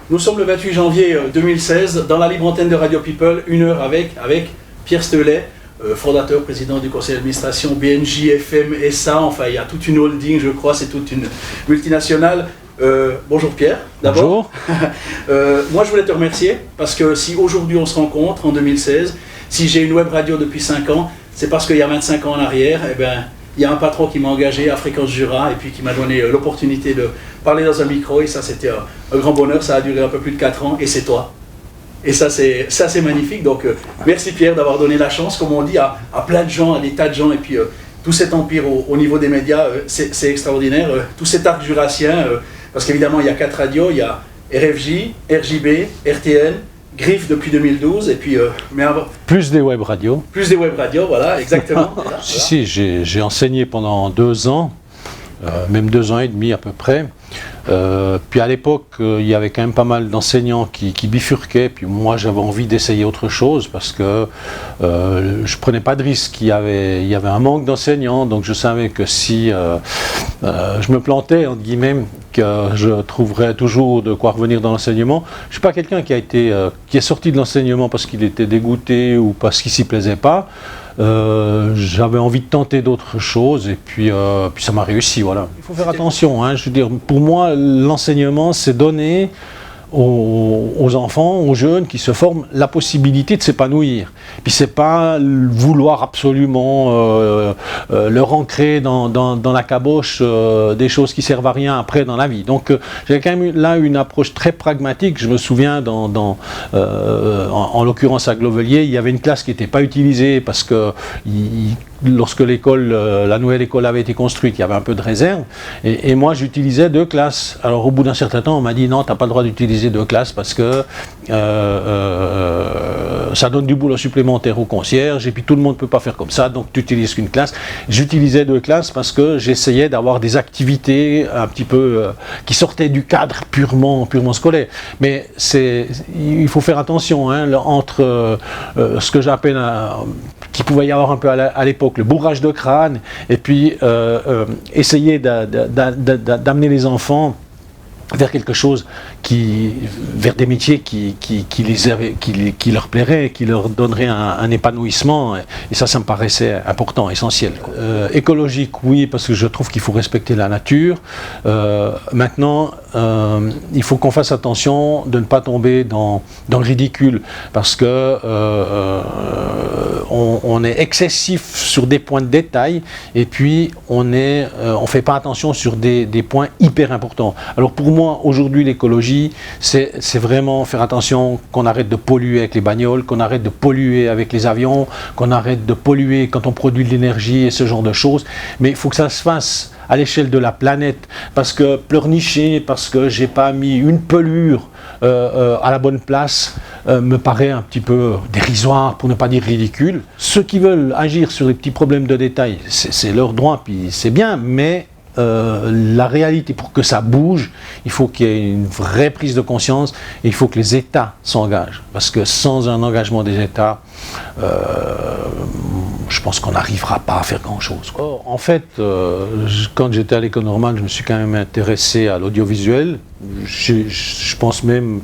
Nous sommes le 28 janvier 2016 dans la libre antenne de Radio People, 1 heure avec Pierre Stelet, fondateur, président du conseil d'administration BNJ FM SA. Enfin, il y a toute une holding, je crois, c'est toute une multinationale. Bonjour Pierre, d'abord. Bonjour. Moi, je voulais te remercier parce que si aujourd'hui on se rencontre en 2016, si j'ai une web radio depuis 5 ans, c'est parce qu'il y a 25 ans en arrière, eh ben, il y a un patron qui m'a engagé à Fréquence Jura et puis qui m'a donné l'opportunité de parler dans un micro, et ça c'était un grand bonheur. Ça a duré un peu plus de 4 ans et c'est toi. Et ça c'est magnifique. Donc merci Pierre d'avoir donné la chance, comme on dit, à plein de gens, à des tas de gens, et puis tout cet empire au niveau des médias, c'est extraordinaire. Tout cet arc jurassien, parce qu'évidemment il y a 4 radios, il y a RFJ, RJB, RTN, Griffe depuis 2012, et puis plus des web radios. Plus des web radios, voilà, exactement. Voilà, si, j'ai enseigné pendant 2 ans, même 2 ans et demi à peu près. Puis à l'époque, il y avait quand même pas mal d'enseignants qui bifurquaient, puis moi j'avais envie d'essayer autre chose parce que je prenais pas de risque. Il y avait un manque d'enseignants, donc je savais que si je me plantais, entre guillemets, que je trouverais toujours de quoi revenir dans l'enseignement. Je suis pas quelqu'un qui est sorti de l'enseignement parce qu'il était dégoûté ou parce qu'il s'y plaisait pas. J'avais envie de tenter d'autres choses, et puis ça m'a réussi, voilà. Il faut faire attention, hein, je veux dire, pour moi l'enseignement c'est donner aux enfants, aux jeunes qui se forment, la possibilité de s'épanouir. Puis c'est pas vouloir absolument leur ancrer dans la caboche des choses qui servent à rien après dans la vie. Donc j'ai quand même là une approche très pragmatique. Je me souviens en l'occurrence à Glovelier, il y avait une classe qui n'était pas utilisée parce que lorsque la nouvelle école avait été construite, il y avait un peu de réserve, et moi j'utilisais 2 classes. Alors au bout d'un certain temps, on m'a dit non, tu n'as pas le droit d'utiliser 2 classes parce que ça donne du boulot supplémentaire aux concierges, et puis tout le monde ne peut pas faire comme ça, donc tu n'utilises qu'une classe. J'utilisais 2 classes parce que j'essayais d'avoir des activités un petit peu qui sortaient du cadre purement scolaire. Mais il faut faire attention, hein, entre ce que j'appelle qu'il pouvait y avoir un peu à l'époque, le bourrage de crâne, et puis essayer d'amener les enfants vers quelque chose vers des métiers qui leur plairaient, qui leur donneraient un épanouissement, et ça me paraissait important, essentiel. Écologique, oui, parce que je trouve qu'il faut respecter la nature. Maintenant, il faut qu'on fasse attention de ne pas tomber dans le ridicule, parce que on est excessif sur des points de détail, et puis on fait pas attention sur des points hyper importants. Alors pour moi, aujourd'hui, l'écologie, c'est vraiment faire attention qu'on arrête de polluer avec les bagnoles, qu'on arrête de polluer avec les avions, qu'on arrête de polluer quand on produit de l'énergie et ce genre de choses. Mais il faut que ça se fasse à l'échelle de la planète, parce que pleurnicher, parce que j'ai pas mis une pelure à la bonne place, me paraît un petit peu dérisoire, pour ne pas dire ridicule. Ceux qui veulent agir sur les petits problèmes de détail, c'est leur droit, puis c'est bien, mais la réalité, pour que ça bouge, il faut qu'il y ait une vraie prise de conscience, et il faut que les États s'engagent, parce que sans un engagement des États, je pense qu'on n'arrivera pas à faire grand-chose. En fait, quand j'étais à l'école normale, je me suis quand même intéressé à l'audiovisuel. Je pense même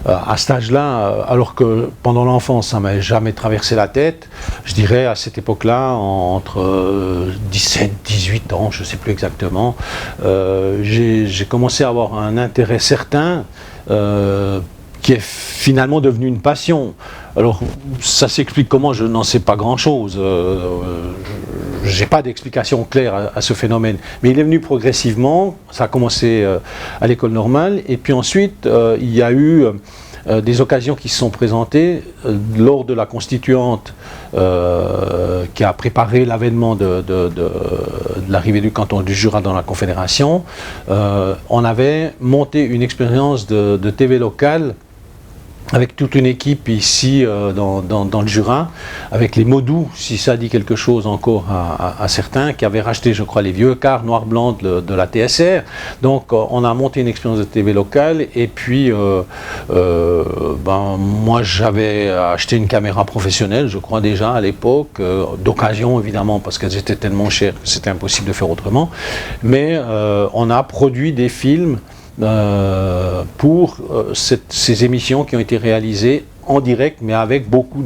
à cet âge-là, alors que pendant l'enfance, ça ne m'avait jamais traversé la tête. Je dirais à cette époque-là, entre 17, 18 ans, je ne sais plus exactement, j'ai commencé à avoir un intérêt certain qui est finalement devenu une passion. Alors, ça s'explique comment, je n'en sais pas grand-chose. Je n'ai pas d'explication claire à ce phénomène. Mais il est venu progressivement, ça a commencé à l'école normale, et puis ensuite, il y a eu des occasions qui se sont présentées lors de la constituante qui a préparé l'avènement de l'arrivée du canton du Jura dans la Confédération. On avait monté une expérience de TV locale avec toute une équipe ici dans le Jura, avec les Modou, si ça dit quelque chose encore à certains, qui avaient racheté, je crois, les vieux cars noir-blanc de la TSR. Donc on a monté une expérience de TV locale, et puis moi j'avais acheté une caméra professionnelle, je crois déjà à l'époque, d'occasion évidemment, parce qu'elles étaient tellement chères que c'était impossible de faire autrement, mais on a produit des films pour ces émissions qui ont été réalisées en direct, mais avec beaucoup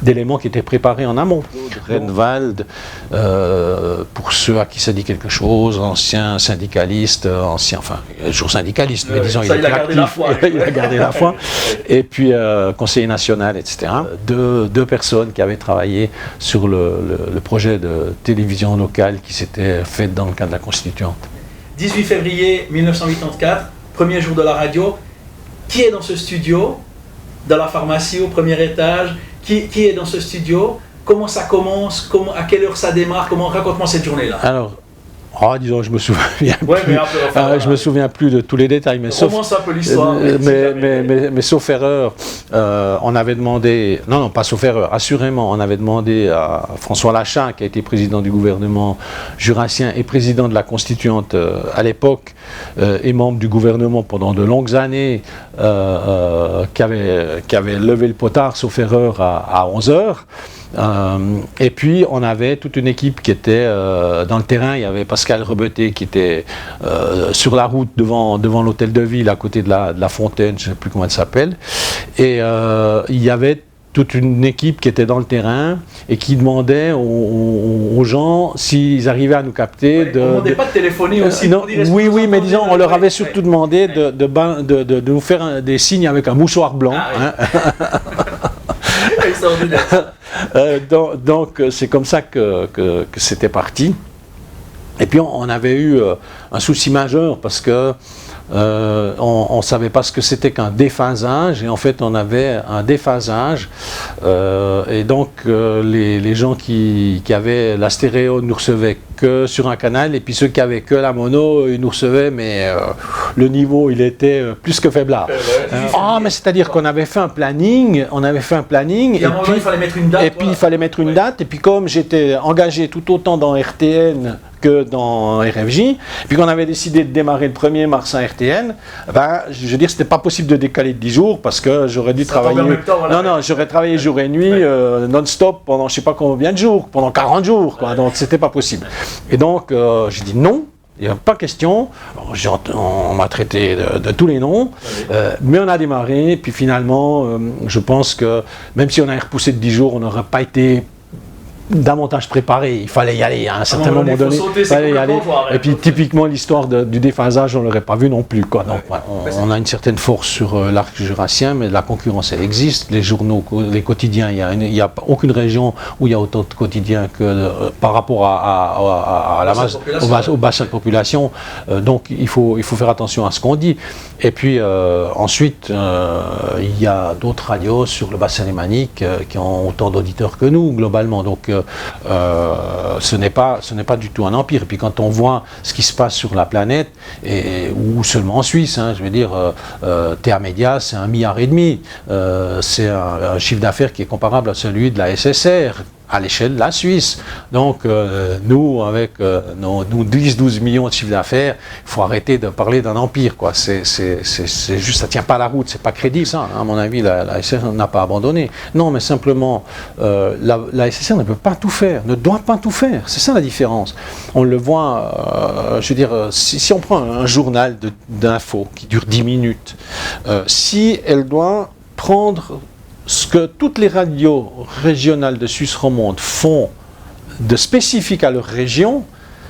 d'éléments qui étaient préparés en amont. Renwald, pour ceux à qui ça dit quelque chose, ancien syndicaliste, toujours syndicaliste, mais disons, il a gardé la foi, et puis conseiller national, etc. Deux personnes qui avaient travaillé sur le projet de télévision locale qui s'était fait dans le cadre de la Constituante. 18 février 1984, premier jour de la radio. Qui est dans ce studio ? Dans la pharmacie au premier étage, qui est dans ce studio, comment ça commence, à quelle heure ça démarre, raconte-moi cette journée-là. Alors, disons, je me souviens je me souviens plus de tous les détails, mais sauf un peu l'histoire. Mais sauf erreur, on avait demandé, non, pas sauf erreur, assurément, on avait demandé à François Lachat, qui a été président du gouvernement jurassien et président de la Constituante à l'époque, et membre du gouvernement pendant de longues années, qui avait levé le potard, sauf erreur, à 11h. Et puis on avait toute une équipe qui était dans le terrain. Il y avait Pascal Rebeté qui était sur la route devant l'hôtel de ville à côté de la fontaine, je ne sais plus comment elle s'appelle, et il y avait toute une équipe qui était dans le terrain et qui demandait aux gens s'ils arrivaient à nous capter. On ne demandait pas de téléphoner aussi. Oui, mais disons, on leur avait surtout demandé de nous faire des signes avec un mouchoir blanc. Donc c'est comme ça que c'était parti. Et puis on avait eu un souci majeur parce que on ne savait pas ce que c'était qu'un déphasage, et en fait on avait un déphasage, et donc les gens qui avaient la stéréo ne nous recevaient que sur un canal, et puis ceux qui avaient que la mono, ils nous recevaient, mais le niveau il était plus que faiblard. Mais c'est-à-dire qu'on avait fait un planning, et puis il fallait mettre une date. Et puis il fallait mettre une date, et puis comme j'étais engagé tout autant dans RTN que dans RFJ, et puis qu'on avait décidé de démarrer le 1er mars à RTN, je veux dire, c'était pas possible de décaler de 10 jours parce que j'aurais dû travailler. J'aurais travaillé jour et nuit, non-stop pendant je sais pas combien de jours, pendant 40 jours, quoi. Donc c'était pas possible. Et donc j'ai dit non. Il n'y a pas question, on m'a traité de tous les noms, mais on a démarré, puis finalement, je pense que même si on avait repoussé de 10 jours, on n'aurait pas été davantage préparé, il fallait y aller à un certain moment donné, il fallait y aller. Et puis typiquement l'histoire du déphasage, on ne l'aurait pas vu non plus, quoi. Donc on a une certaine force sur l'arc jurassien, mais la concurrence elle existe. Les journaux, les quotidiens, il n'y a aucune région où il y a autant de quotidiens que par rapport à la masse, au bassin de population. Donc il faut faire attention à ce qu'on dit. Et puis ensuite, il y a d'autres radios sur le bassin lémanique qui ont autant d'auditeurs que nous globalement. Donc ce n'est pas du tout un empire. Et puis quand on voit ce qui se passe sur la planète, ou seulement en Suisse, je veux dire, TA Média, c'est 1,5 milliard. C'est un chiffre d'affaires qui est comparable à celui de la SSR, à l'échelle de la Suisse. Donc nous, avec nos 10-12 millions de chiffre d'affaires, il faut arrêter de parler d'un empire, quoi. C'est juste, ça ne tient pas la route, c'est pas crédible, ça. À mon avis, la SSR n'a pas abandonné. Non, mais simplement, la SSR ne peut pas tout faire, ne doit pas tout faire. C'est ça la différence. On le voit, je veux dire, si on prend un journal d'infos qui dure 10 minutes, si elle doit prendre ce que toutes les radios régionales de Suisse romande font de spécifique à leur région,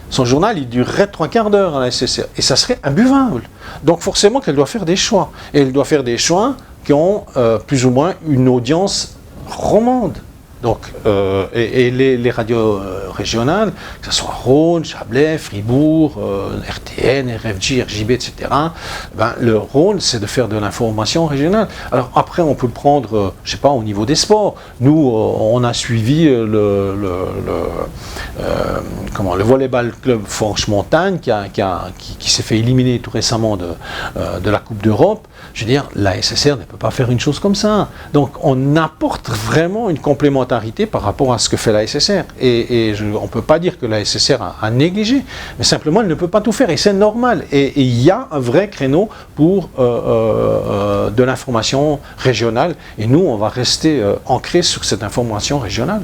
son journal il durerait 3/4 d'heure à la SSR, et ça serait imbuvable. Donc forcément qu'elle doit faire des choix, et elle doit faire des choix qui ont plus ou moins une audience romande. Donc, et les radios régionales, que ce soit Rhône, Chablais, Fribourg, RTN, RFJ, RJB, etc., le rôle, c'est de faire de l'information régionale. Alors après, on peut le prendre, je ne sais pas, au niveau des sports. Nous, on a suivi le volleyball club Franche-Montagne qui s'est fait éliminer tout récemment de la Coupe d'Europe. Je veux dire, la SSR ne peut pas faire une chose comme ça. Donc, on apporte vraiment une complémentarité par rapport à ce que fait la SSR. Et on ne peut pas dire que la SSR a négligé, mais simplement, elle ne peut pas tout faire. Et c'est normal. Et il y a un vrai créneau pour de l'information régionale. Et nous, on va rester ancrés sur cette information régionale.